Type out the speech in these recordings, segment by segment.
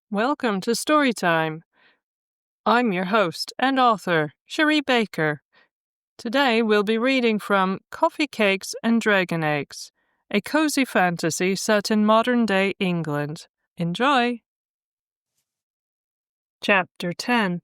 Welcome to Storytime. I'm your host and author, Cherie Baker. Today we'll be reading from Coffee Cakes and Dragon Eggs, a cozy fantasy set in modern-day England. Enjoy! Chapter 10.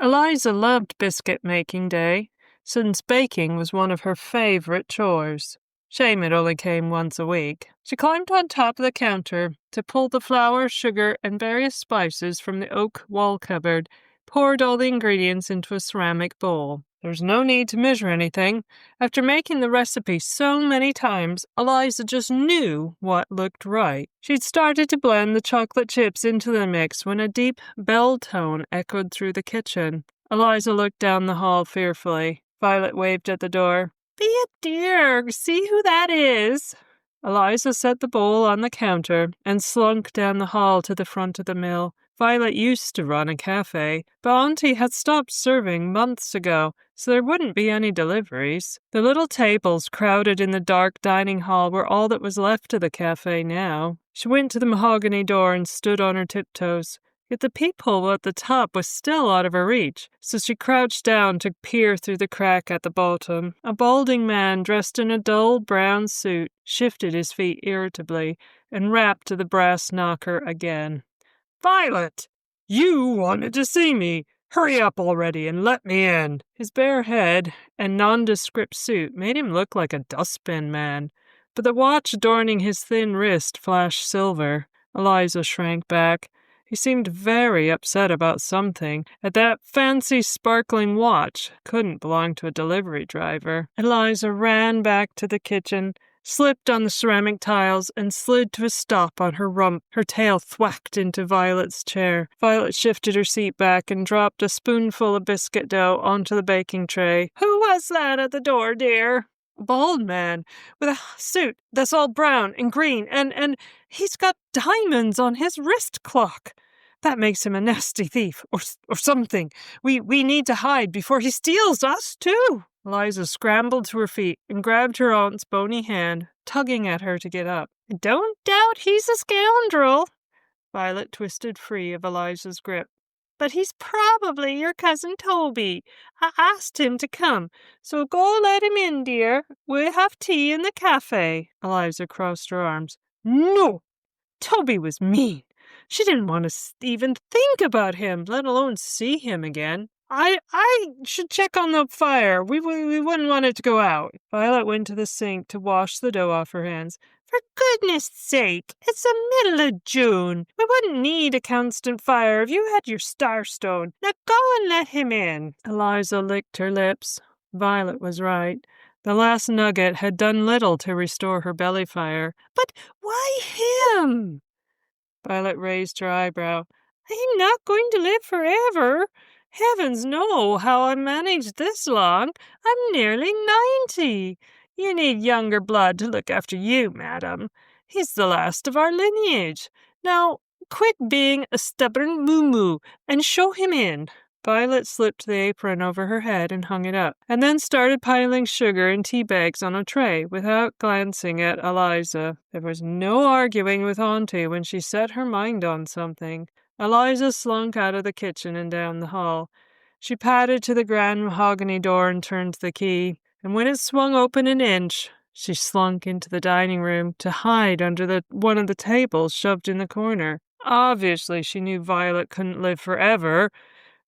Eliza loved biscuit-making day, since baking was one of her favourite chores. Shame it only came once a week. She climbed on top of the counter to pull the flour, sugar, and various spices from the oak wall cupboard, poured all the ingredients into a ceramic bowl. There was no need to measure anything. After making the recipe so many times, Eliza just knew what looked right. She'd started to blend the chocolate chips into the mix when a deep bell tone echoed through the kitchen. Eliza looked down the hall fearfully. Violet waved at the door. "Be a dear, see who that is." Eliza set the bowl on the counter and slunk down the hall to the front of the mill. Violet used to run a cafe, but Auntie had stopped serving months ago, so there wouldn't be any deliveries. The little tables crowded in the dark dining hall were all that was left of the cafe now. She went to the mahogany door and stood on her tiptoes. Yet the peephole at the top was still out of her reach, so she crouched down to peer through the crack at the bottom. A balding man dressed in a dull brown suit shifted his feet irritably and rapped to the brass knocker again. "Violet! You wanted to see me! Hurry up already and let me in!" His bare head and nondescript suit made him look like a dustbin man, but the watch adorning his thin wrist flashed silver. Eliza shrank back. He seemed very upset about something, and that fancy sparkling watch couldn't belong to a delivery driver. Eliza ran back to the kitchen, slipped on the ceramic tiles, and slid to a stop on her rump. Her tail thwacked into Violet's chair. Violet shifted her seat back and dropped a spoonful of biscuit dough onto the baking tray. "Who was that at the door, dear?" "A bald man with a suit that's all brown and green, and he's got diamonds on his wrist clock. That makes him a nasty thief, or something. We need to hide before he steals us, too." Eliza scrambled to her feet and grabbed her aunt's bony hand, tugging at her to get up. "I don't doubt he's a scoundrel." Violet twisted free of Eliza's grip. "But he's probably your cousin Toby. I asked him to come, so go let him in, dear. We'll have tea in the cafe." Eliza crossed her arms. "No! Toby was mean. She didn't want to even think about him, let alone see him again. I should check on the fire. We wouldn't want it to go out." Violet went to the sink to wash the dough off her hands. "For goodness sake, it's the middle of June. We wouldn't need a constant fire if you had your Starstone. Now go and let him in." Eliza licked her lips. Violet was right. The last nugget had done little to restore her belly fire. "But why him?" Violet raised her eyebrow. "I'm not going to live forever. Heavens know how I managed this long. I'm nearly 90. You need younger blood to look after you, madam. He's the last of our lineage. Now, quit being a stubborn moo-moo and show him in." Violet slipped the apron over her head and hung it up, and then started piling sugar and tea bags on a tray without glancing at Eliza. There was no arguing with Auntie when she set her mind on something. Eliza slunk out of the kitchen and down the hall. She padded to the grand mahogany door and turned the key, and when it swung open an inch, she slunk into the dining room to hide under one of the tables shoved in the corner. Obviously, she knew Violet couldn't live forever.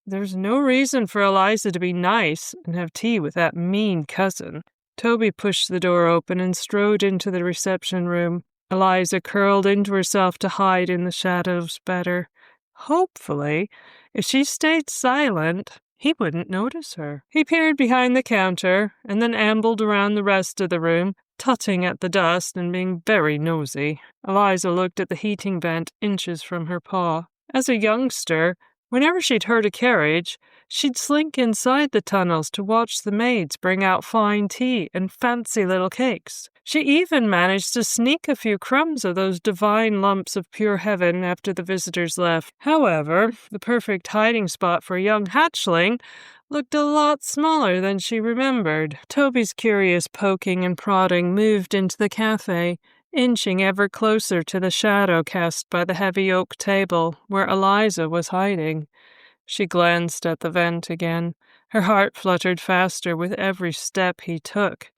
There was no reason for Eliza to be nice and have tea with that mean cousin. Toby pushed the door open and strode into the reception room. Eliza curled into herself to hide in the shadows better. Hopefully, if she stayed silent, he wouldn't notice her. He peered behind the counter and then ambled around the rest of the room, tutting at the dust and being very nosy. Eliza looked at the heating vent inches from her paw. As a youngster, whenever she'd heard a carriage, she'd slink inside the tunnels to watch the maids bring out fine tea and fancy little cakes. She even managed to sneak a few crumbs of those divine lumps of pure heaven after the visitors left. However, the perfect hiding spot for a young hatchling looked a lot smaller than she remembered. Toby's curious poking and prodding moved into the cafe. inching ever closer to the shadow cast by the heavy oak table where Eliza was hiding. She glanced at the vent again. Her heart fluttered faster with every step he took.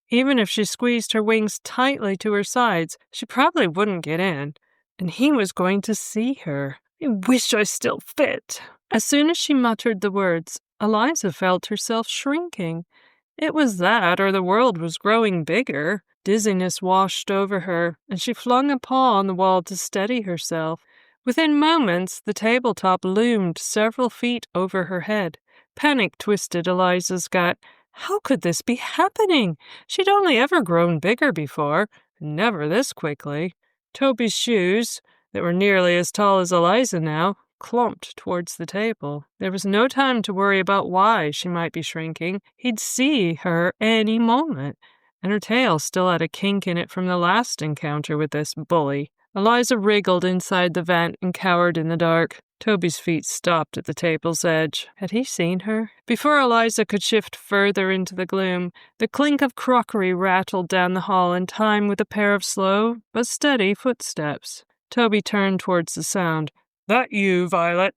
Even if she squeezed her wings tightly to her sides, she probably wouldn't get in. And he was going to see her. I wish I still fit. As soon as she muttered the words, Eliza felt herself shrinking. It was that, or the world was growing bigger. Dizziness washed over her, and she flung a paw on the wall to steady herself. Within moments, the tabletop loomed several feet over her head. Panic twisted Eliza's gut. How could this be happening? She'd only ever grown bigger before, and never this quickly. Toby's shoes, that were nearly as tall as Eliza now, clumped towards the table. There was no time to worry about why she might be shrinking. He'd see her any moment, and her tail still had a kink in it from the last encounter with this bully. Eliza wriggled inside the vent and cowered in the dark. Toby's feet stopped at the table's edge. Had he seen her? Before Eliza could shift further into the gloom, the clink of crockery rattled down the hall in time with a pair of slow but steady footsteps. Toby turned towards the sound. "That you, Violet?"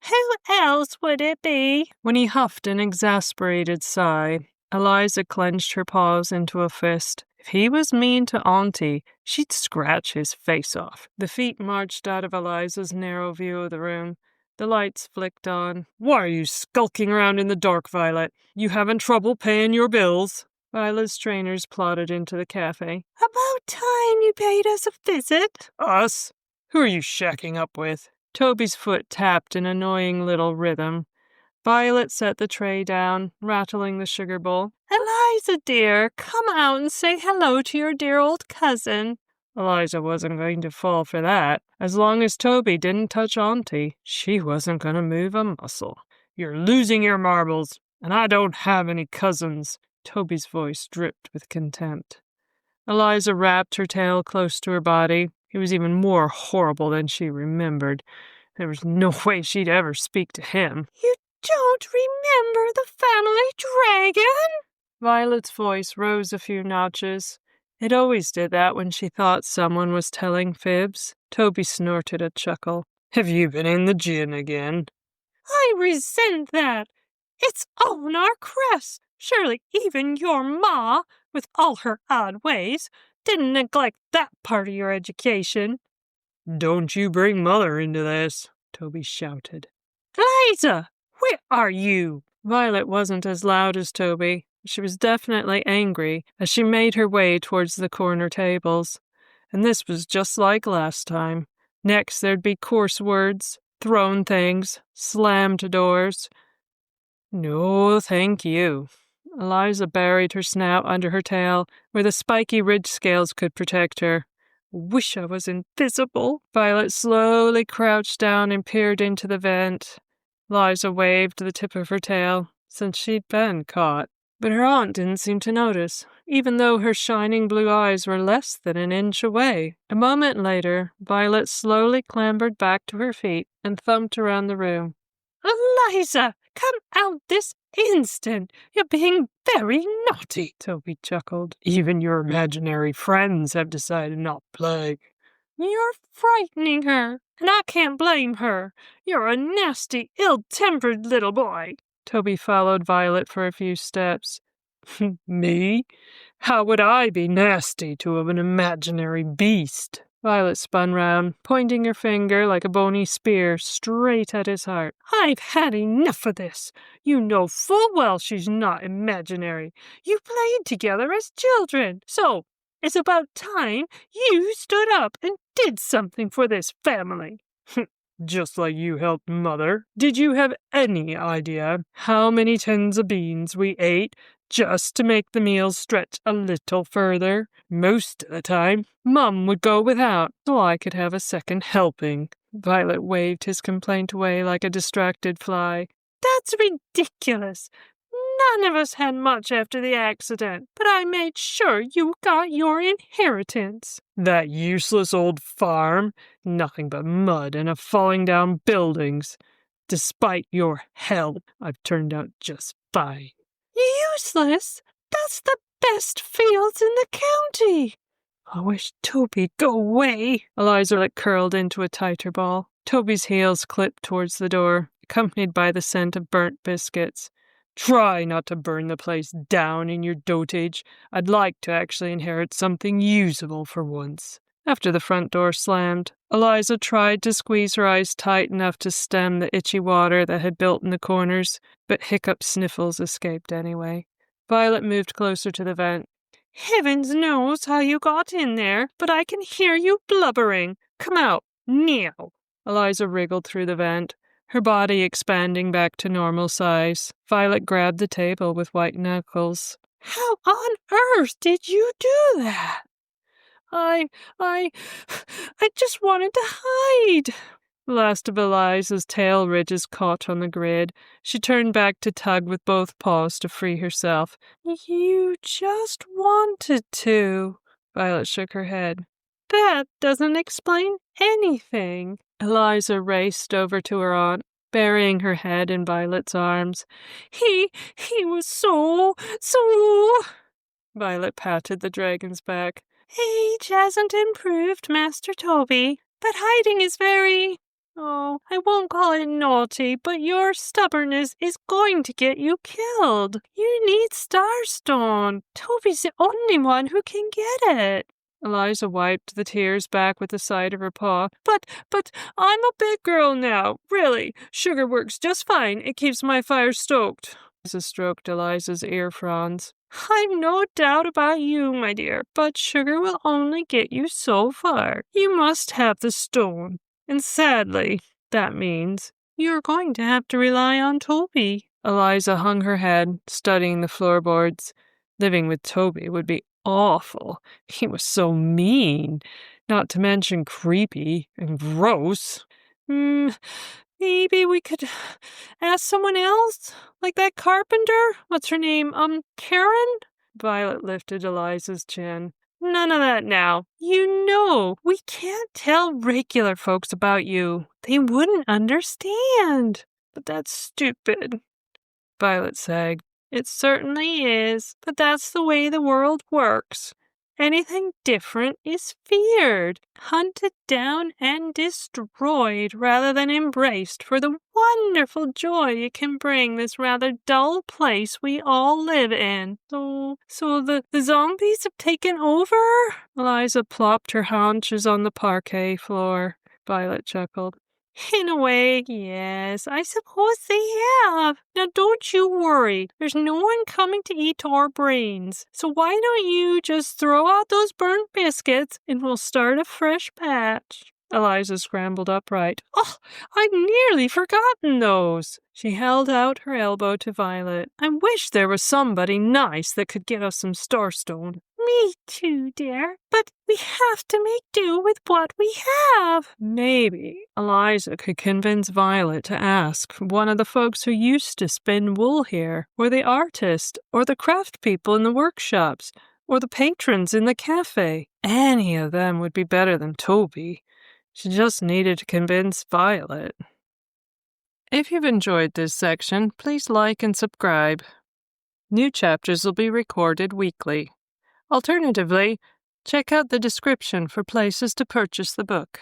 "Who else would it be?" When he huffed an exasperated sigh, Eliza clenched her paws into a fist. If he was mean to Auntie, she'd scratch his face off. The feet marched out of Eliza's narrow view of the room. The lights flicked on. "Why are you skulking around in the dark, Violet? You having trouble paying your bills?" Violet's trainers plodded into the cafe. "About time you paid us a visit." "Us? Who are you shacking up with?" Toby's foot tapped an annoying little rhythm. Violet set the tray down, rattling the sugar bowl. "Eliza, dear, come out and say hello to your dear old cousin." Eliza wasn't going to fall for that. As long as Toby didn't touch Auntie, she wasn't going to move a muscle. "You're losing your marbles, and I don't have any cousins." Toby's voice dripped with contempt. Eliza wrapped her tail close to her body. He was even more horrible than she remembered. There was no way she'd ever speak to him. "You don't remember the family dragon?" Violet's voice rose a few notches. It always did that when she thought someone was telling fibs. Toby snorted a chuckle. "Have you been in the gin again?" "I resent that. It's on our crest. Surely even your ma, with all her odd ways, didn't neglect that part of your education." "Don't you bring Mother into this," Toby shouted. "Eliza, where are you?" Violet wasn't as loud as Toby. She was definitely angry as she made her way towards the corner tables. And this was just like last time. Next there'd be coarse words, thrown things, slammed doors. "No, thank you." Eliza buried her snout under her tail, where the spiky ridge scales could protect her. "Wish I was invisible." Violet slowly crouched down and peered into the vent. Eliza waved the tip of her tail, since she'd been caught. But her aunt didn't seem to notice, even though her shining blue eyes were less than an inch away. A moment later, Violet slowly clambered back to her feet and thumped around the room. "Eliza, come out this instant! You're being very naughty," Toby chuckled. "Even your imaginary friends have decided not to play." "You're frightening her, and I can't blame her. You're a nasty, ill-tempered little boy." Toby followed Violet for a few steps. "Me? How would I be nasty to an imaginary beast?" Violet spun round, pointing her finger like a bony spear straight at his heart. "I've had enough of this. You know full well she's not imaginary. You played together as children. So it's about time you stood up and did something for this family." "Just like you helped Mother. Did you have any idea how many tins of beans we ate just to make the meals stretch a little further? Most of the time, Mum would go without, so I could have a second helping." Violet waved his complaint away like a distracted fly. "That's ridiculous. None of us had much after the accident, but I made sure you got your inheritance." "That useless old farm? Nothing but mud and a falling down buildings. Despite your help, I've turned out just fine." "Useless? That's the best fields in the county." I wish Toby'd go away. Eliza curled into a tighter ball. Toby's heels clipped towards the door, accompanied by the scent of burnt biscuits. Try not to burn the place down in your dotage. I'd like to actually inherit something usable for once. After the front door slammed, Eliza tried to squeeze her eyes tight enough to stem the itchy water that had built in the corners, but hiccup sniffles escaped anyway. Violet moved closer to the vent. Heavens knows how you got in there, but I can hear you blubbering. Come out, now. Eliza wriggled through the vent, her body expanding back to normal size. Violet grabbed the table with white knuckles. How on earth did you do that? I just wanted to hide. The last of Eliza's tail ridges caught on the grid. She turned back to tug with both paws to free herself. You just wanted to. Violet shook her head. That doesn't explain anything. Eliza raced over to her aunt, burying her head in Violet's arms. He was so. Violet patted the dragon's back. Age hasn't improved, Master Toby, but hiding is very... Oh, I won't call it naughty, but your stubbornness is going to get you killed. You need Starstone. Toby's the only one who can get it. Eliza wiped the tears back with the side of her paw. But I'm a big girl now, really. Sugar works just fine. It keeps my fire stoked. Eliza stroked Eliza's ear fronds. I've no doubt about you, my dear, but sugar will only get you so far. You must have the stone. And sadly, that means you're going to have to rely on Toby. Eliza hung her head, studying the floorboards. Living with Toby would be awful. He was so mean, not to mention creepy and gross. Maybe we could ask someone else? Like that carpenter? What's her name? Karen? Violet lifted Eliza's chin. None of that now. You know, we can't tell regular folks about you. They wouldn't understand. But that's stupid. Violet sagged. It certainly is, but that's the way the world works. Anything different is feared, hunted down and destroyed rather than embraced for the wonderful joy it can bring this rather dull place we all live in. So the zombies have taken over? Eliza plopped her haunches on the parquet floor. Violet chuckled. In a way, yes, I suppose they have. Now don't you worry, there's no one coming to eat our brains. So why don't you just throw out those burnt biscuits and we'll start a fresh batch? Eliza scrambled upright. Oh, I'd nearly forgotten those. She held out her elbow to Violet. I wish there was somebody nice that could get us some starstone. Me too, dear. But we have to make do with what we have. Maybe Eliza could convince Violet to ask one of the folks who used to spin wool here, or the artist, or the craft people in the workshops, or the patrons in the cafe. Any of them would be better than Toby. She just needed to convince Violet. If you've enjoyed this section, please like and subscribe. New chapters will be recorded weekly. Alternatively, check out the description for places to purchase the book.